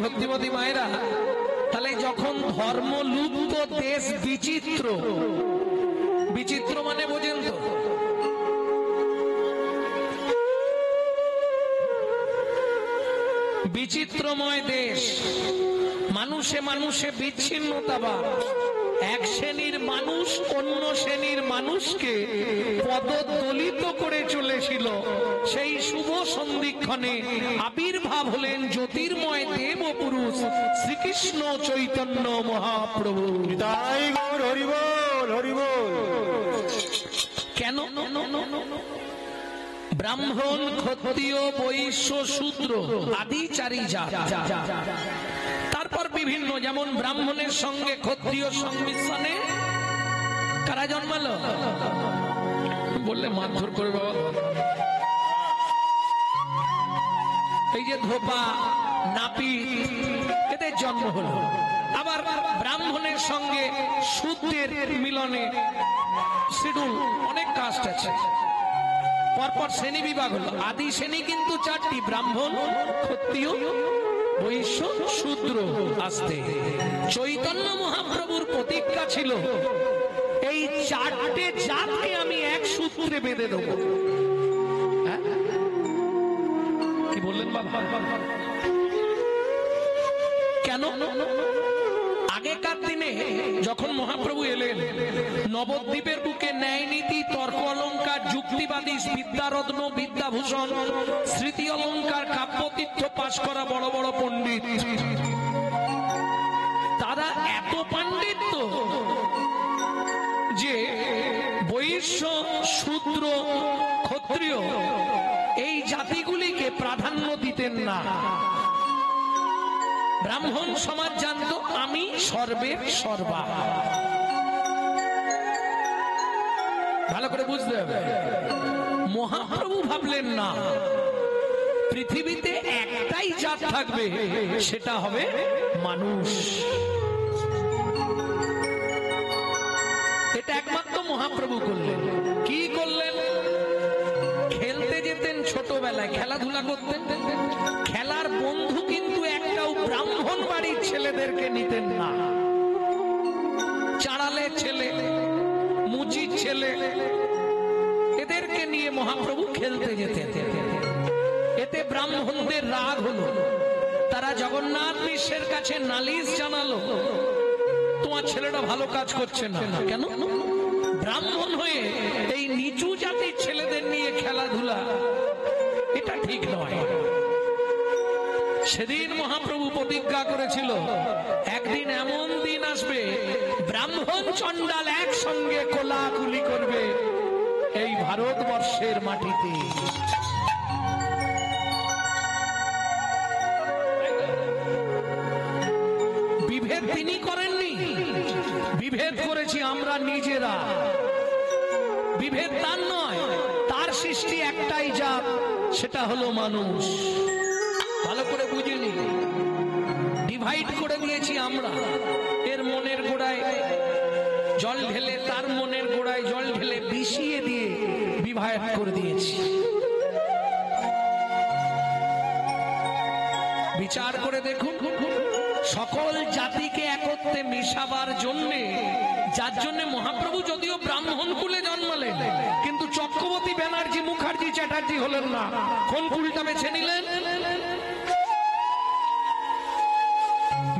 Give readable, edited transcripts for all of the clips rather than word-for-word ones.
ভক্তিমতী মায়েরা, তাহলে যখন ধর্ম লুপ্ত, দেশ বিচিত্র, বিচিত্র মানে বোঝেন তো, বিচিত্রময় দেশ, মানুষে মানুষে বিচ্ছিন্নতাবাদ, এক শ্রেণীর মানুষ অন্য শ্রেণীর মানুষকে পদদলিত করে চলেছিল, সেই শুভ সন্ধিক্ষণে আবির্ভাব হলেন জ্যোতির্ময় দেব পুরুষ শ্রীকৃষ্ণ চৈতন্য মহাপ্রভু। কেন? ব্রাহ্মণ, ক্ষত্রিয়, বৈশ্য, শূদ্র আদি চারি জাত, তারপর বিভিন্ন, যেমন ব্রাহ্মণের সঙ্গে ক্ষত্রিয় সংমিশ্রণে কারা জন্মালো? বললে মারধর করে বাবা। এই যে ধোপা, নাপিত, এদের জন্ম হলো। আবার ব্রাহ্মণের সঙ্গে শূদ্রের মিলনে শিডিউল, অনেক কাস্ট আছে, পরপর শ্রেণী বিভাগ হলো। আদি শ্রেণী কিন্তু চারটি, ব্রাহ্মণ, ক্ষত্রিয়, বৈশ্য, শূদ্র। আসতে চৈতন্য মহাপ্রভুর প্রতিজ্ঞা ছিল, এই চারটে জাতকে আমি এক সূত্রে বেঁধে দেবো। কি বললেন বাবা? কেন? আগেকার দিনে যখন মহাপ্রভু এলেন, নবদ্বীপের বুকে ন্যায় নীতি, তর্ক অলঙ্কার, যুক্তিবাদী, বিদ্যারত্ন, বিদ্যাভূষণ, স্মৃতি অলঙ্কার, কাব্যতীর্থ পাশ করা বড় বড় পণ্ডিত, তারা এত পাণ্ডিত্য যে বৈশ্য, শূদ্র, ক্ষত্রিয় এই জাতিগুলিকে প্রাধান্য দিতেন না। ব্রাহ্মণ সমাজ জানত আমি সর্বের সর্বা। ভালো করে বুঝতে হবে। মহাপ্রভু ভাবলেন না, পৃথিবীতে একটাই জাত থাকবে, সেটা হবে মানুষ। এটা একমাত্র মহাপ্রভু করলেন। কি করলেন? খেলতে যেতেন ছোটবেলায়, খেলাধুলা করতেন, খেলার বন্ধু কিন্তু একটাও ব্রাহ্মণ বাড়ির ছেলেদেরকে নিতেন না। চাড়ালের ছেলে, মুচির ছেলে, এদেরকে নিয়ে মহাপ্রভু খেলতে যেতেন। এতে ব্রাহ্মণদের রাগ হলো, তারা জগন্নাথ মিশ্রের কাছে নালিশ জানালো, তোমার ছেলেটা ভালো কাজ করছে না। কেন? ব্রাহ্মণ হয়ে এই নিচু জাতির ছেলেদের নিয়ে খেলাধুলা, এটা ঠিক নয়। সেদিন মহাপ্রভু প্রতিজ্ঞা করেছিল, একদিন এমন দিন আসবে, ব্রাহ্মণ চণ্ডাল একসঙ্গে কোলাকুলি করবে এই ভারতবর্ষের মাটিতে। বিভেদ তিনি করেননি, বিভেদ করেছি আমরা নিজেরা। বিভেদ তার নয়, তার সৃষ্টি একটাই জাত, সেটা হলো মানুষ। ভালো করে বুঝিনি, ডিভাইড করে দিয়েছি আমরা। এর মনের গোড়ায় জল ঢেলে, তার মনের গোড়ায় জল ঢেলে বিষিয়ে দিয়ে বিভাগ করে দিয়েছি। বিচার করে দেখুন, সকল জাতিকে একত্রে মিশাবার জন্যে, যার জন্য মহাপ্রভু যদিও ব্রাহ্মণ কুলে জন্মালেন, কিন্তু চক্রবর্তী, ব্যানার্জি, মুখার্জি, চ্যাটার্জি হলেন না। কোন কুলটা বেছে নিলেন?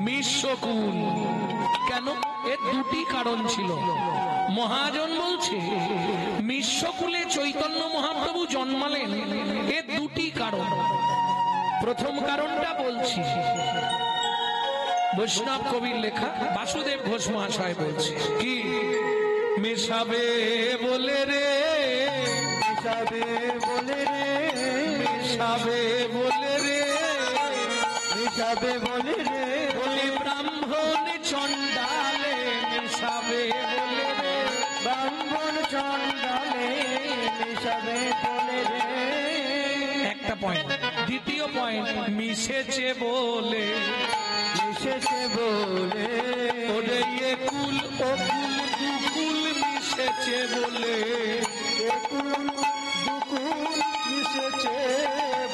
মিশ্রকুল। কেন? এর দুটি কারণ ছিল। মহাজন বলছে, মিশ্রকুলে চৈতন্য মহাপ্রভু জন্মালেন, এর দুটি কারণ। প্রথম কারণটা বলছি, বৈষ্ণব কবির লেখা, বাসুদেব ঘোষ মহাশয় বলছে কি, মেশাবে বলে রে, মেশাবে বলে রে, মেশাবে বলে রে, মেশাবে বলে রে, বলি ব্রাহ্মণ চণ্ডালে মেশাবে বলে রে, ব্রাহ্মণ চণ্ডালে মেশাবে বলে রে। একটা পয়েন্ট। দ্বিতীয় পয়েন্ট, মিশেছে বলে, মিশেছে বলে, ওরে একুল অকুল দুকুল মিশেছে বলে, একুল দুকুল মিশেছে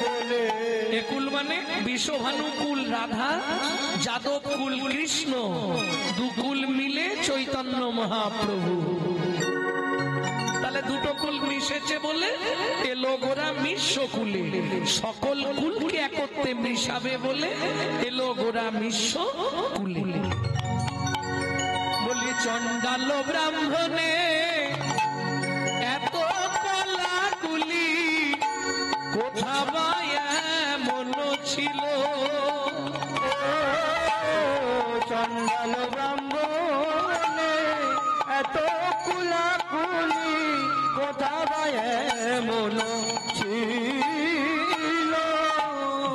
বলে। একুল মানে বিষভানুকুল রাধা, যাদব কুল কৃষ্ণ, দুকুল মিলে চৈতন্য মহাপ্রভু। তাহলে দুটো কুল মিশেছে বলে এলো গোরা মিশ্র কুলে, সকল কুলকে একত্রে মিশাবে বলে এলো গোরা মিশ্র কুলে। বলি চণ্ডাল ব্রাহ্মণে এত কলাকুলি, কোথা বা এমন ছিল। চণ্ডাল ব্রাহ্মণে এত কুলাকুলি, কোথা বা এমন ছিল।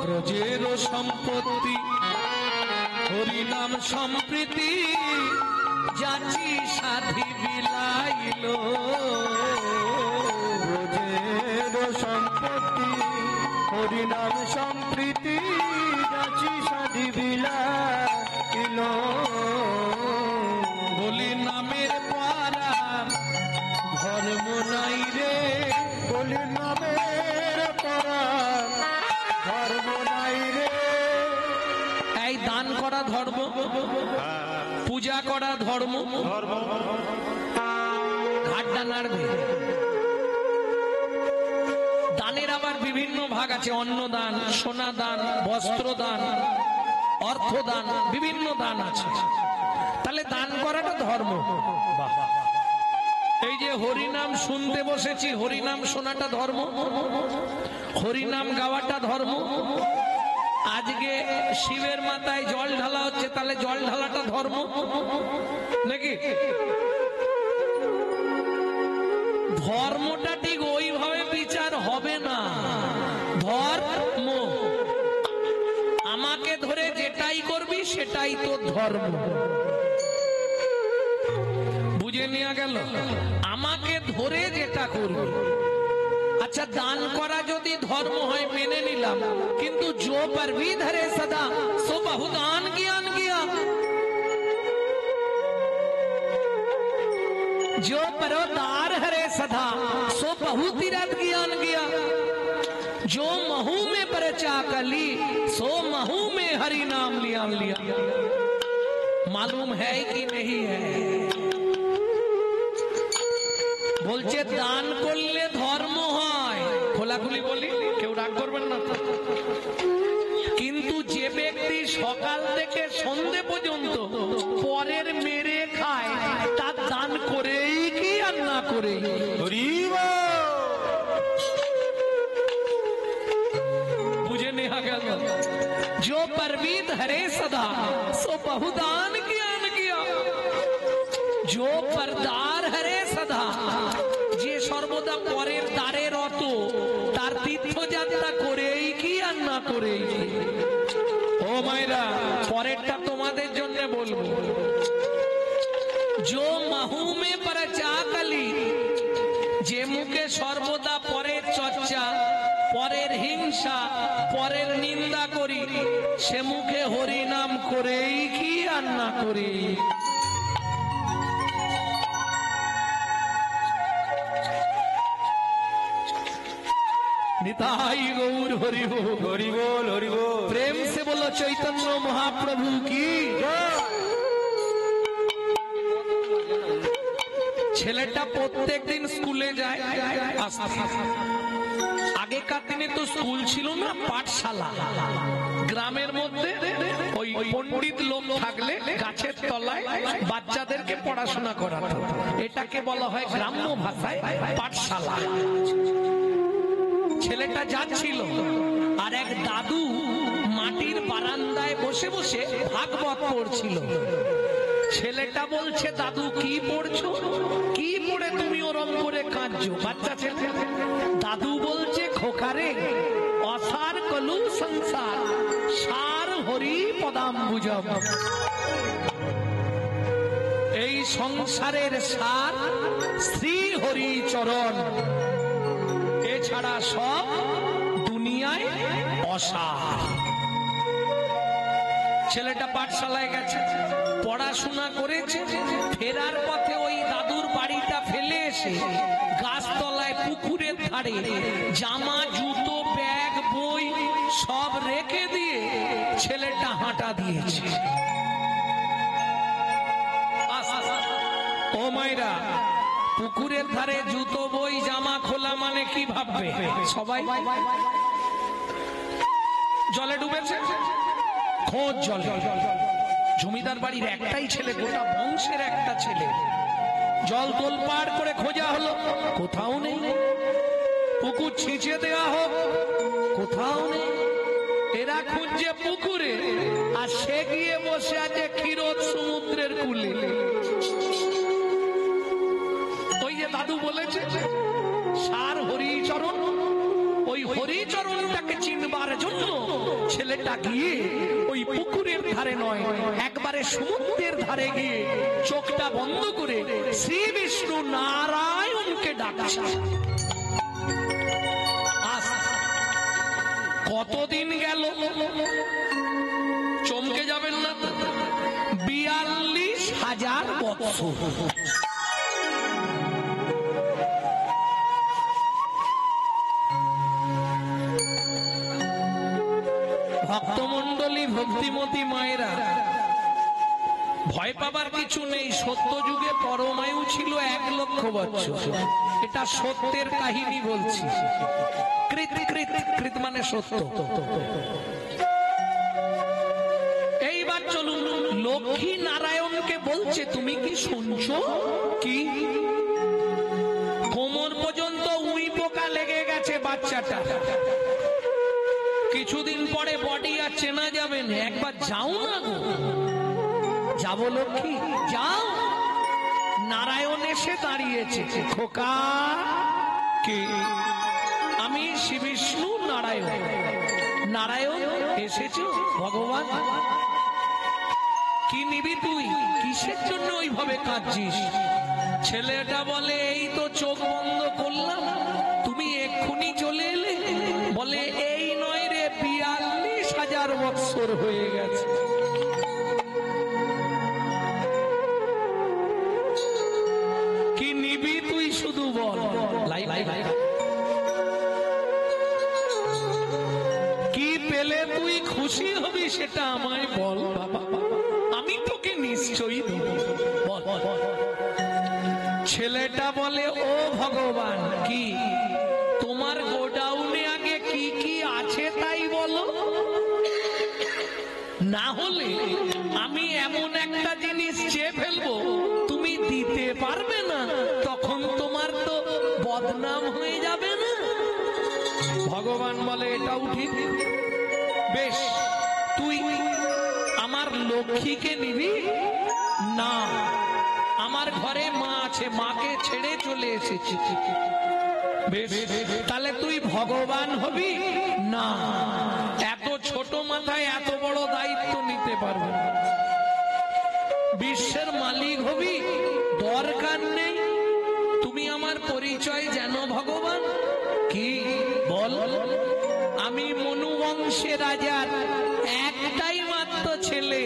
ব্রজের সম্পত্তি হরিনাম সম্প্রীতি, যাচি সাধি বিলাইল। ব্রজের সম্পত্তি হরিনাম সম্প্রীতি, যাচি সাধি বিলাইল। বলি নামের পারা ধর্ম নাই রে, বলি নামের পরা ধর্ম নাই রে। এই দান করা ধর্ম, পূজা করা ধর্ম, ঘাট ডানার ঘে। দানের আবার বিভিন্ন ভাগ আছে, অন্ন দান, সোনা দান, বস্ত্র দান, অর্থ দান, বিভিন্ন দান আছে। তাহলে দান করাটা ধর্ম। এই যে হরিনাম শুনতে বসেছি, হরিনাম শোনাটা ধর্ম, হরিনাম গাওয়াটা ধর্ম। আজকে শিবের মাথায় জল ঢালা হচ্ছে, তাহলে জল ঢালাটা ধর্ম নাকি? ধর্মটা ঠিক ওইভাবে বিচার হবে না। ধর্ম আমাকে ধরে যেটাই করবি সেটাই তো ধর্ম। বুঝে নেওয়া গেল? আমাকে ধরে যেটা করবি। अच्छा दान करा यदि धर्म है मेने निलाम, किंतु जो पर भी धरे सदा सो बहुदान ज्ञान किया। जो परोदार हरे सदा सो बहु तीरथ ज्ञान किया। जो महू में परचा कली सो महू में हरि नाम लिया लिया। मालूम है कि नहीं है? বলছে দান করলে ধর্ম হয়, খোলাখুলি বলি, কেউ রাগ করবেন না। কিন্তু যে ব্যক্তি সকাল থেকে সন্ধে পর্যন্ত পরের মেরে খায়, তার দান করেই কি আর না করে? বুঝে নেওয়া গেল? जो परवीत हरे सदा सो बहुदान ज्ञान किया। जो परदार हरे सदा, যে সর্বদা পরের দ্বারের অত, তার তীর্থযাত্রা করেই কি আর না করেই কি। ও মায়েরা, পরেরটা তোমাদের জন্য বলবো। जो महू में परचा कली, যে মুখে সর্বদা পরের চর্চা, পরের হিংসা, পরের নিন্দা করি, সে মুখে হরি নাম করেই কি আর না করি। निताई गौर हरि बोल, हरि बोल, हरि बोल। प्रेम से बोलो चैतन्य महाप्रभु की। ছেলেটা প্রত্যেক দিন স্কুলে যায়। আগেকার দিনে তো স্কুল ছিল না, পাঠশালা। গ্রামের মধ্যে ওই পণ্ডিত লোক থাকলে গাছের তলায় বাচ্চাদেরকে পড়াশোনা করাতো। এটাকে বলা হয় গ্রাম্য ভাষায় পাঠশালা। ছেলেটা যাচ্ছিল, আর এক দাদু মাটির বারান্দায় বসে বসে ভাগবত পড়ছিল। ছেলেটা বলছে, দাদু কি পড়ছো? কি পড়ে তুমি ওরম করে কাঁদছো? বাচ্চা ছেলে। দাদু বলছে, খোকারে, অসার কলু সংসার, সার হরি পদাম্বুজম। এই সংসারের সার শ্রী হরি চরণ, এছাড়া সব দুনিয়ায় অসার। ছেলেটা পাঠশালায় গেছে, পড়াশোনা করেছে, ফেরার পথে ওই দাদুর বাড়িটা ফেলে এসে গাছতলায় পুকুরের ধারে জামা জুতো ব্যাগ বই সব রেখে দিয়ে ছেলেটা হাঁটা দিয়েছে। ও মায়েরা, পুকুরের ধারে জুতো বই জামা খোলা মানে কি ভাববে সবাই? জলে ডুবেছে, খোঁজ জলে। জমিদার বাড়ির একটাই ছেলে, গোটা বংশের একটা ছেলে। জল তোলপাড় করে খোঁজা হলো, কোথাও নেই। পুকুর ছিঁচে দেওয়া হোক, কোথাও নেই। এরা খুঁজছে পুকুরে, আর সে গিয়ে বসে আছে ক্ষীরোদ সমুদ্রের কূলে। ওই যে দাদু বলেছে সার হরিচরণ, ওই হরিচরণটাকে চিনবার জন্য ছেলেটা গিয়ে ওই পুকুরের ধারে নয়, একবারে সমুদ্রের ধারে গিয়ে চোখটা বন্ধ করে শ্রী বিষ্ণু নারায়ণকে ডাকছে। কতদিন গেল চমকে যাবেন না? 42,000 বছর। ভক্তমন্ডলী, ভক্তিমতী মায়েরা, ভয় পাবার কিছু নেই। সত্য যুগে পরমায়ু ছিল 1 লক্ষ বছর। এটা সত্যের কাহিনী বলছি। কৃত কৃত কৃত মানে সত্য। এইবার চলুন, লক্ষ্মী নারায়ণকে বলছে তুমি কি শুনছো? কি কোমর পর্যন্ত উই পোকা লেগে গেছে বাচ্চাটা, কিছুদিন পরে বডি আর চেনা যাবে না, একবার যাও না গো। যাবো লক্ষ্মী, যাও। নারায়ণ এসে দাঁড়িয়েছে। খোকা, কে? আমি শ্রী বিষ্ণু নারায়ণ। নারায়ণ এসেছে ভগবান। কি নিবি তুই? কিসের জন্য ওইভাবে কাঁদছিস? ছেলেটা বলে এই তো চোখ বন্ধ করলাম, তুমি এক্ষুনি চলে এলে। বলে এই নয় রে, 42,000 বছর হয়ে গেছে। কি নিবি তুই শুধু বল। লাই লাই লাই, কি পেলে তুই খুশি হবি সেটা আমায় বল বাবা, আমি তোকে নিশ্চয়ই দেব। ছেলেটা বলে ও ভগবান, কি তোমার গোডাউনে আগে কি কি আছে তাই বলো, না হলে আমি এমন একটা জিনিস চেয়ে ফেলবো তুমি দিতে পারবে না, তখন তোমার তো বদনাম হয়ে যাবে না। ভগবান বলে এটাও ঠিক, বেশ তুই আমার লক্ষ্মীকে নিবি না? আমার ঘরে মা আছে, মাকে ছেড়ে চলে এসেছি। বেশ, তাহলে তুই ভগবান হবি না? এত ছোট মাথায় এত বড় দায়িত্ব নিতে পারবে না। বিশ্বের মালিক হবি? দরকার নেই, তুমি আমার পরিচয় জানো ভগবান। কি বল? আমি মনু বংশের রাজার একটাই মাত্র ছেলে,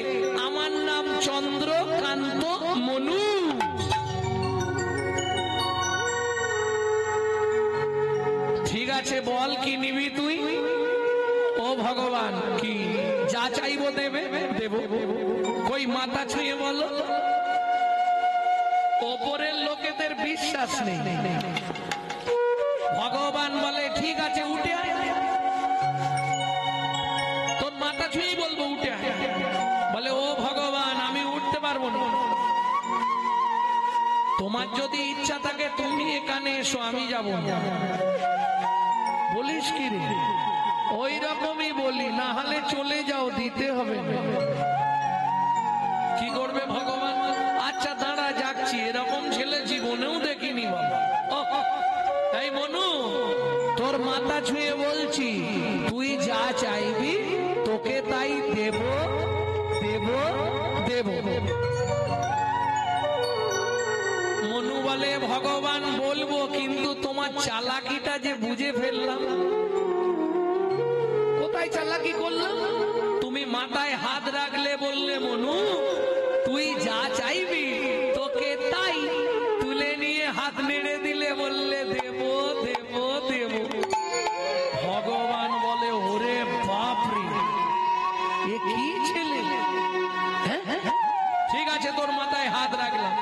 আমার নাম চন্দ্রকান্ত মনু। ঠিক আছে, বল কি নিবি তুই? ও ভগবান, কি যা চাইবো দেবে? দেব। কই মাথা ছুঁয়ে বলো। ওপরের লোকেদের বিশ্বাস নেই। ভগবান বলে ঠিক আছে, উঠে আয়। তোর মাথা ছুঁয়েই বলবো উঠে আয়। বলে ও ভগবান, আমি উঠতে পারবো না। তোমার যদি ইচ্ছা থাকে তুমি এখানে এসো, আমি যাব না। বলিস কি রে? ওই রকমই বলি, না হলে চলে যাও, দিতে হবে না। কি করবে ভগবান? আচ্ছা দাঁড়া, যাচ্ছি। এরকম ছেলে জীবনেও দেখিনি বাবা। এই মনু, তোর মাথা ছুঁয়ে বলছি, তুই যা চাইবি তোকে তাই দেব দেব দেব। মনু বলে ভগবান বলবো, কিন্তু তোমার চালাকিটা যে বুঝে ফেললাম। কোথায় চালাকি করলাম? তুমি মাথায় হাত রাখলে বললে মনু তুই যা চাইবি তোকে তাই, তুলে নিয়ে হাত নেড়ে দিলে বললে দেব দেব দেব। ভগবান বলে ওরে বাপরে, এ কি ছেলে। হ্যাঁ, ঠিক আছে তোর মাথায় হাত রাখলাম।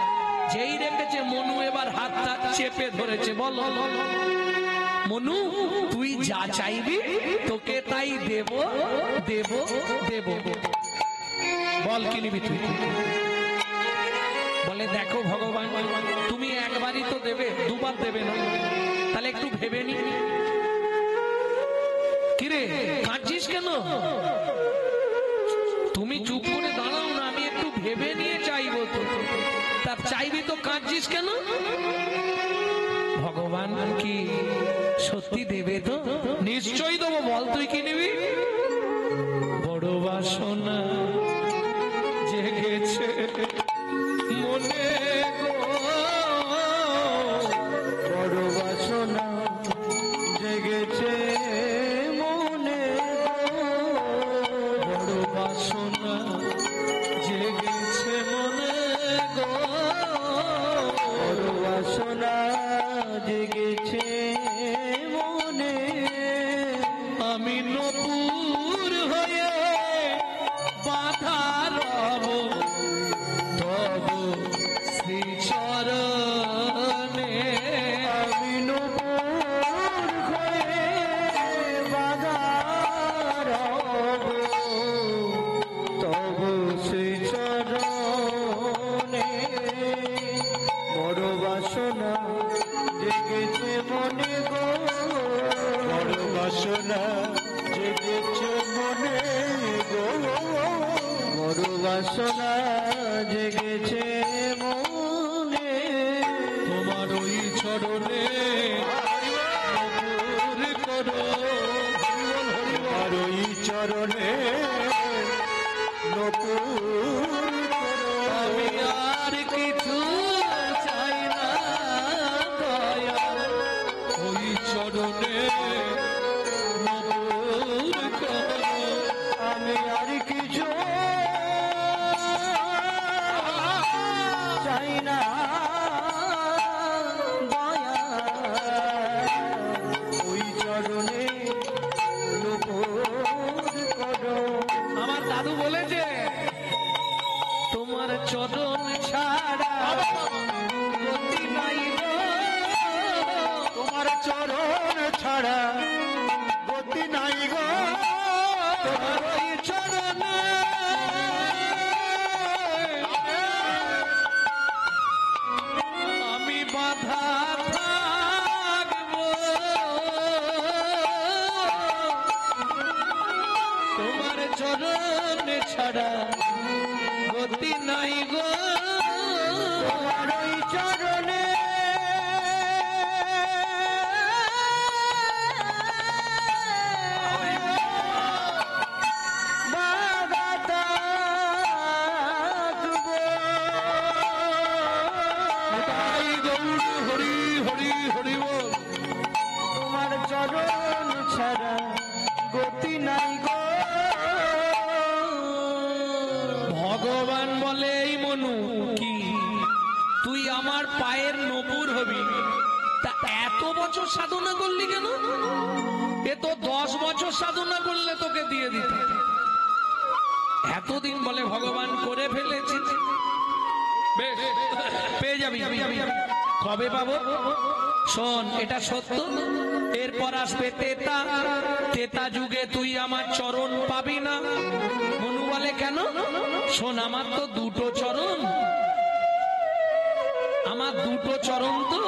যেই রেখেছে মনু এবার হাতটা চেপে ধরেছে। বলো মনু, তুই যা চাইবি তোকে তাই দেব দেব দেব। বল কি নিবি তুই? বলে দেখো ভগবান, তুমি একবারই তো দেবে, দুবার দেবে না, তাহলে একটু ভেবে নি। কিরে কাঁদছিস কেন? তুমি চুপ করে দাঁড়াও না, আমি একটু ভেবে নিয়ে চাইবো তো। তা চাইবি তো কাঁদছিস কেন? ভগবান কি সত্যি দেবে তো? নিশ্চয়ই দেবো। বল তুই কি নিবি? বড় বাসনা জেগেছে মনে গো, বড় বাসনা জেগেছে মনে গো, বড় বাসনা জেগেছে মনে গো, বড় বাসনা জেগেছে মনে। আমি নপুর হয়ে বাধা রব তব শ্রীচরণে। আমি নূপুর হয়ে বাধা রব তব শ্রীচরণে। বড় বাসনা জেগেছে মনে গো, বড় বাসনা জেগেছে মনে গো, বড় বাসনা জেগেছে মনে। তোমার ওই চরণে নপুর করো, আর ওই চরণে নূপুর করো। আমি আর কিছু চাই না দয়া, ওই চরণে নপুর করো। আমি আর কিছু চাই না দয়া, ওই চরণে নূপুর করো। আমার দাদু বলেছে তোমার চরণ ছাড়া গতি নাই গো, তোমার চরণ ছাড়া গতি নাই গো, তোমার ওই চরণে আমি বাধা থাকবো, তোমার চরণ ছাড়া গতি নাই গো, তোমার ওই চরণে বাধা থাকবো। তাই গৌর হরি হরি হরি বল। তোমার চরণ ছাড়া গতি নাই গো, ভগবান বলে এই মনু কি তুই আমার পায়ের নপুর হবি, তা এত বছর সাধনা করলি কেন? এ তো 10 বছর সাধনা করলে তোকে দিয়ে দিত। এতদিন বলে ভগবান করে ফেলেছি, বেশ পেয়ে যাবি। কবে পাবো? শোন এটা সত্য, এরপর আসবে তেতা, তেতা যুগে তুই আমার চরণ পাবি না। মনু বলে কেন? শোন আমার তো দুটো চরণ, আমার দুটো চরণ তো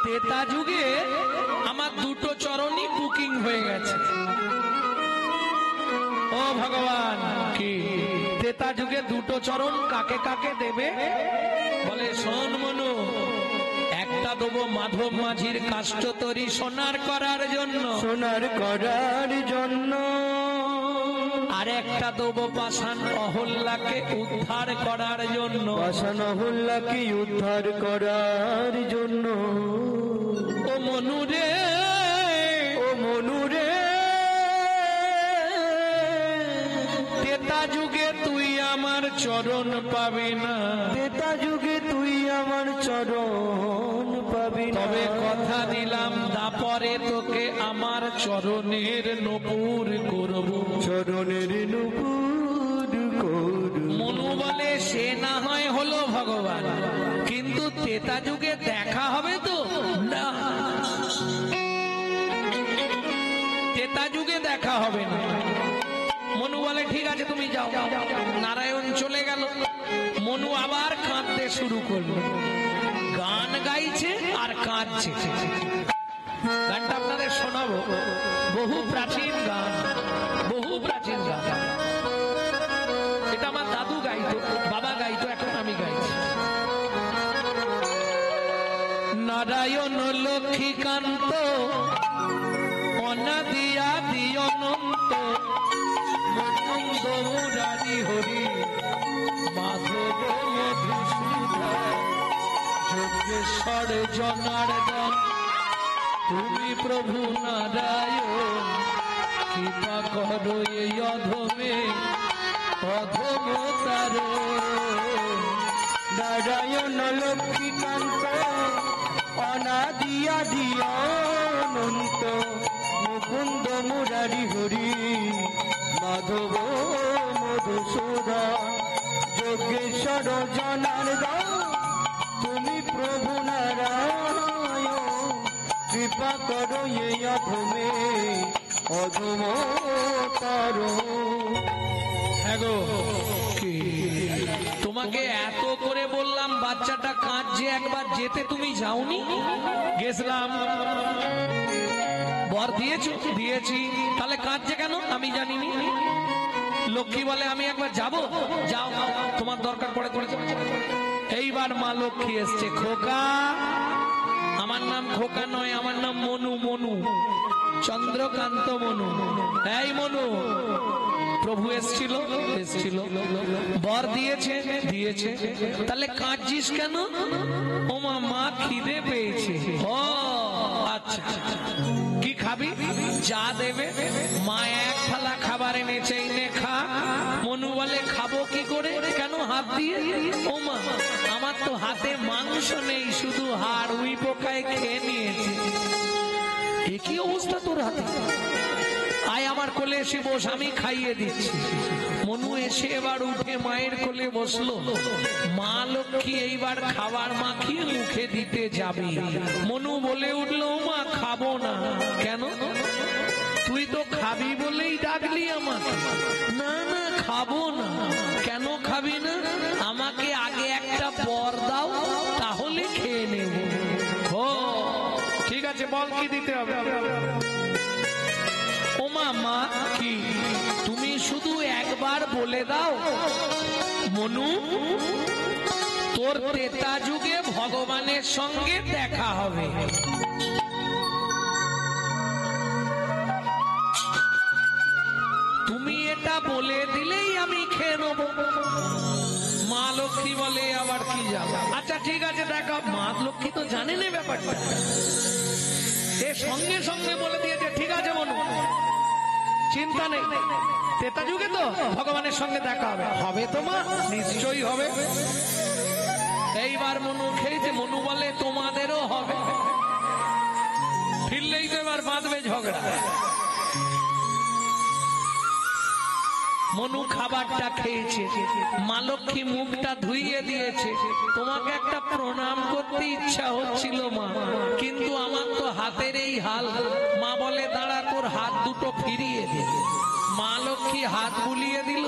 তেতা যুগে আমার দুটো চরণই বুকিং হয়ে গেছে। ও ভগবান কি তেতা যুগে দুটো চরণ কাকে কাকে দেবে? বলে শোন মনু, একটা দেবো মাধব মাঝির কাষ্ঠতরী সোনার করার জন্য, সোনার করার জন্য, আর একটা দেবো পাষাণ অহল্যাকে উদ্ধার করার জন্য। বাসনাহুল্লাকে উদ্ধার করার জন্য। ও মনু রে, ও মনু রে, তেতা যুগে তুই আমার চরণ পাবি না, তেতা যুগে তুই আমার চরণ পাবি তবে কথা দিলাম দাপরে তোকে আমার চরণের নপুর করব। চরণের নুপুর করব। মনু বলে সে না হয় হলো ভগবান, কিন্তু ত্রেতা যুগে দেখা হবে তো না, ত্রেতা যুগে দেখা হবে না। মনু বলে ঠিক আছে তুমি যাও। নারায়ণ চলে গেল। মনু আবার কাঁদতে শুরু করলো, গান গাইছে আর কাঁদছে। গানটা আপনাদের শোনাবো, বহু প্রাচীন গান, বহু প্রাচীন গান। এটা আমার দাদু গাইতো, বাবা গাইতো, এখন আমি গাইছি। নারায়ণ লক্ষ্মীকান্ত অনাদি আদি অনন্ত মুকুন্দ মুরারি হরি মাধব মধুসূদন যোগেশ্বর জনার্দন তুমি প্রভু নারায়ণ কৃপা করো এই অধমে অধমতার। নারায়ণ লক্ষ্মীকান্ত অনাদি আদি অনন্ত মুকুন্দ মুরারি হরি মাধব মধুসূদন যোগেশ্বর জনার্দন তুমি প্রভু নারায়ণ কৃপা করো এই অধমে অধমতার। হ্যাঁ গো, কি তোমাকে এত করে বললাম বাচ্চাটা কাঁদছে, একবার যেতে তুমি যাওনি? গেছিলাম, বর দিয়েছো? দিয়েছি। তাহলে কাঁদছে কেন? আমি জানিনি। লক্ষ্মী বলে আমি একবার যাব। যাও, তোমার দরকার পড়ে করে। এইবার মা লক্ষ্মী এসছে। খোকা, আমার নাম খোকা নয়, আমার নাম মনু, মনু চন্দ্রকান্ত মনু। এই মনু, প্রভু এসছিল, এসছিল, বর দিয়েছে, দিয়েছে, তাহলে কাঁদছিস কেন? ও মা, মা খিদে পেয়েছে। ও আচ্ছা, কি খাবি? যা দেবে। মা এক থালা খাবার এনেছে, এনে খা। মনু বলে খাবো কি করে? কেন? হাত দিয়ে। ও মা, আমার তো হাতে মাংস নেই, শুধু হাড়, উই পোকায় খেয়ে নিয়েছে। কি অবস্থা তোর হাতে? আয় আমার কোলে এসে বস, আমি খাইয়ে দিচ্ছি। মনু এসে এবার উঠে মায়ের কোলে বসলো। মা লক্ষ্মী এইবার খাবার মাখিয়ে মুখে দিতে যাবে। মনু বলে উঠলো, মা খাবো না। কেন? তুই তো খাবি বলেই ডাকলি আমাকে। না না, খাবো না। কেন খাবি না? আমাকে আগে একটা বর দাও, তাহলে খেয়ে নেব। ও ঠিক আছে, বল কি দিতে হবে? ও মা, কি তুমি শুধু একবার বলে দাও। মনু, তোর ত্রেতা যুগে ভগবানের সঙ্গে দেখা হবে। তুমি এটা বলে দিলেই আমি খেয়ে নেব। মা লক্ষ্মী বলে আবার কি যাবে? আচ্ছা ঠিক আছে, দেখা। মা লক্ষ্মী তো জানে না ব্যাপারটা, এ সঙ্গে সঙ্গে বলে দিয়েছে ঠিক আছে মনু, চিন্তা নেই, ত্রেতা যুগে তো ভগবানের সঙ্গে দেখা হবে। হবে তো মা? নিশ্চয়ই হবে। এইবার মনু খেয়েছে। মনু বলে তোমাদেরও হবে। ফিরলেই তো এবার বাঁধবে ঝগড়া। মনু খাবারটা খেয়েছে, মা লক্ষ্মী মুখটা ধুইয়ে দিয়েছে। তোমাকে একটা প্রণাম করতে ইচ্ছা হচ্ছিল মা, কিন্তু আমার তো হাতের এই হাল। মা বলে দাঁড়া, তোর হাত দুটো ফিরিয়ে দে। মা লক্ষ্মী হাত বুলিয়ে দিল।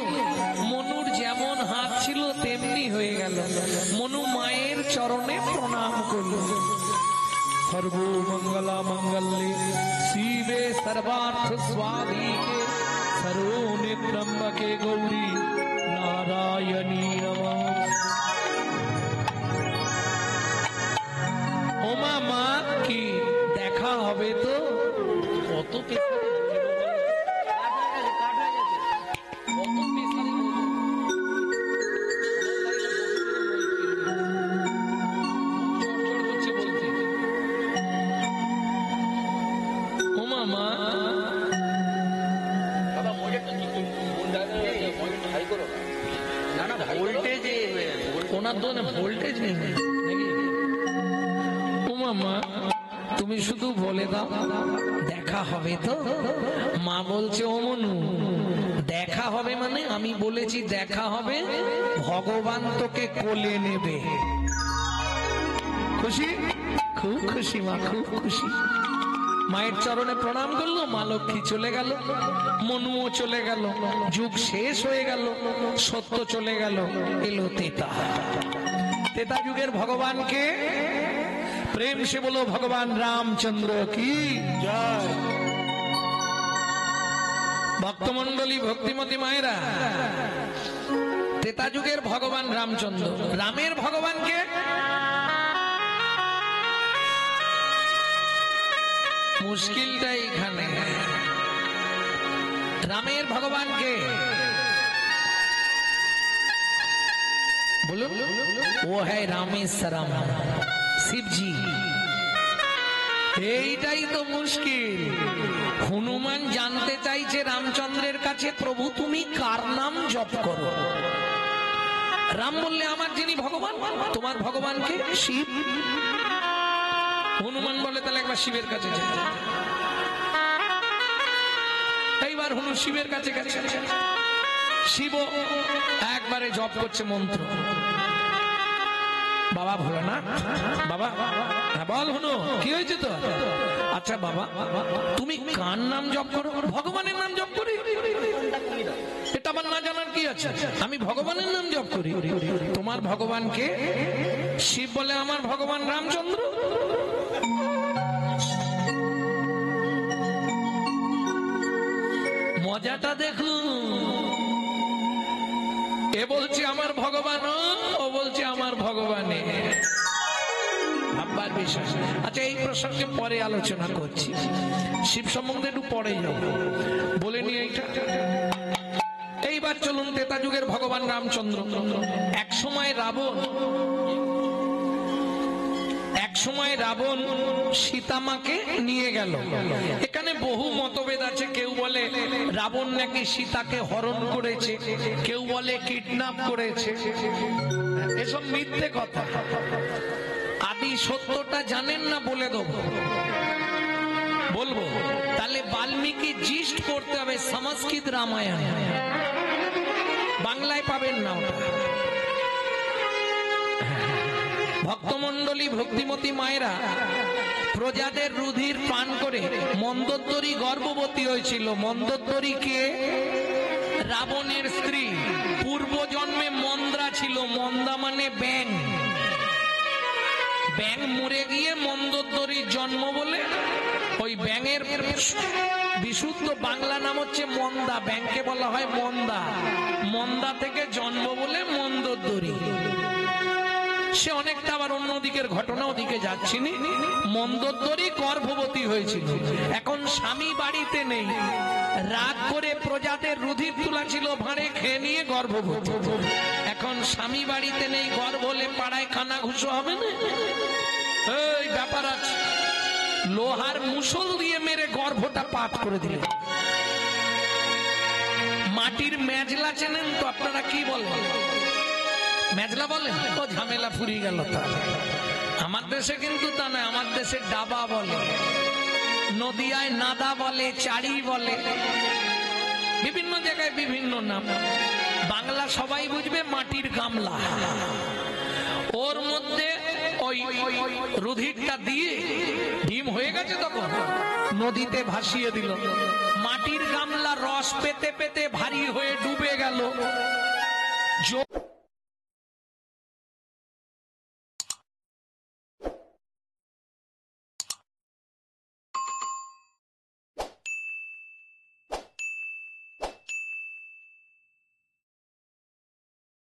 মনুর যেমন হাত ছিল তেমনি হয়ে গেল। মনু মায়ের চরণে প্রণাম করল। সর্বমঙ্গলা মঙ্গলে শিবে সর্বার্থ স্বাধিকে সর্বনে ত্রম্বকে গৌরী নারায়ণী নমঃ। ওমা, মা কি দেখা হবে তো? কত ওনার দোকানে ভোল্টেজ নেই নাকি? না মা, তুমি শুধু বলে দাও দেখা হবে তো। মা বলছে ও মনু, দেখা হবে মানে আমি বলেছি দেখা হবে, ভগবান তোকে কোলে নেবে। খুশি? খুব খুশি মা, খুব খুশি। মায়ের চরণে প্রণাম করলো, মা লক্ষ্মী চলে গেল, মনুও চলে গেল, যুগ শেষ হয়ে গেল, সত্য চলে গেল, এলো তেতা। তেতা যুগের ভগবানকে প্রেম সে বলো ভগবান রামচন্দ্র কি জয়। ভক্তমন্ডলী, ভক্তিমতী মায়েরা, তেতা যুগের ভগবান রামচন্দ্র। রামের ভগবানকে মুশকিলটা এইখানে, রামের ভগবানকে বলুন, ও হ্যাঁ রামেশ্বরম, শিবজি। এইটাই তো মুশকিল। হনুমান জানতে চাইছে রামচন্দ্রের কাছে, প্রভু তুমি কার নাম জপ করো? রাম বললে আমার যিনি ভগবান, তোমার ভগবানকে শিব। হনুমান বলে তাহলে একবার শিবের কাছে যাই। এইবার হনু শিবের কাছে গেছে, শিব একবারে জপ করছে মন্ত্র। বাবা ভোলানাথ, বাবা হ্যাঁ বল হনু কি হয়েছে তো? আচ্ছা বাবা তুমি কার নাম জপ করো? ভগবানের নাম জপ করি। এটা আমার না জানার কি আছে, আমি ভগবানের নাম জপ করি। তোমার ভগবানকে? শিব বলে আমার ভগবান রামচন্দ্র। মজাটা দেখুন, এ বলছে আমার ভগবান, ও বলছে আমার ভগবানে। ভাববার বিষয়। আচ্ছা এই প্রসঙ্গে পরে আলোচনা করছি, শিব সম্বন্ধে একটু পরে যাব, বলে নিয়ে এইটা। এইবার চলুন তেতা যুগের ভগবান রামচন্দ্র। এক সময় রাবণ সীতামাকে নিয়ে গেল। এখানে বহু মতভেদ আছে, কেউ বলে রাবণ নাকি সীতাকে হরণ করেছে, কেউ বলে কিডন্যাপ করেছে। এসব মিথ্যে কথা। আদি সত্যটা জানেন না বলে দেবো, বলবো তাহলে বাল্মীকি জিস্ট পড়তে হবে, সংস্কৃত রামায়ণ, বাংলায় পাবেন না ওটা। ভক্তমন্ডলী, ভক্তিমতী মায়েরা, প্রজাদের রুধির পান করে মন্দোদরী গর্ভবতী হয়েছিল। মন্দোদরী কে? রাবণের স্ত্রী। পূর্ব জন্মে মন্দ্রা ছিল, মন্দা মানে ব্যাং। ব্যাং মরে গিয়ে মন্দোদরীর জন্ম বলে, ওই ব্যাঙের বিশুদ্ধ বাংলা নাম হচ্ছে মন্দা, ব্যাংকে বলা হয় মন্দা। মন্দা থেকে জন্ম বলে মন্দোদরী। সে অনেকটা আবার অন্যদিকের ঘটনা, ওদিকে যাচ্ছিনি। মন্দোদরী গর্ভবতী হয়েছিল। এখন স্বামী বাড়িতে নেই, রাগ করে প্রজাদের রুধির তুলা ছিল ভাঁড়ে, খেয়ে নিয়ে গর্ভবতী। এখন স্বামী বাড়িতে নেই, গর্ভ হলে পাড়ায় কানা ঘুষো হবে না? এই ব্যাপার আছে। লোহার মুসল দিয়ে মেরে গর্ভটা পাঠ করে দিলেন। মাটির মেজলা চেনেন তো আপনারা? কি বলেন? মেজলা বলেন? ও ঝামেলা ফুরিয়ে গেল। আমার দেশে কিন্তু তা নয়, আমার দেশে ডাবা বলে, নদিয়ায় নাদা বলে, চাড়ি বলে, বিভিন্ন জায়গায় বিভিন্ন নাম। বাংলা সবাই বুঝবে, মাটির গামলা। ওর মধ্যে ওই রুধিরটা দিয়ে ডিম হয়ে গেছে, তখন নদীতে ভাসিয়ে দিল। মাটির গামলা রস পেতে পেতে ভারী হয়ে ডুবে গেল।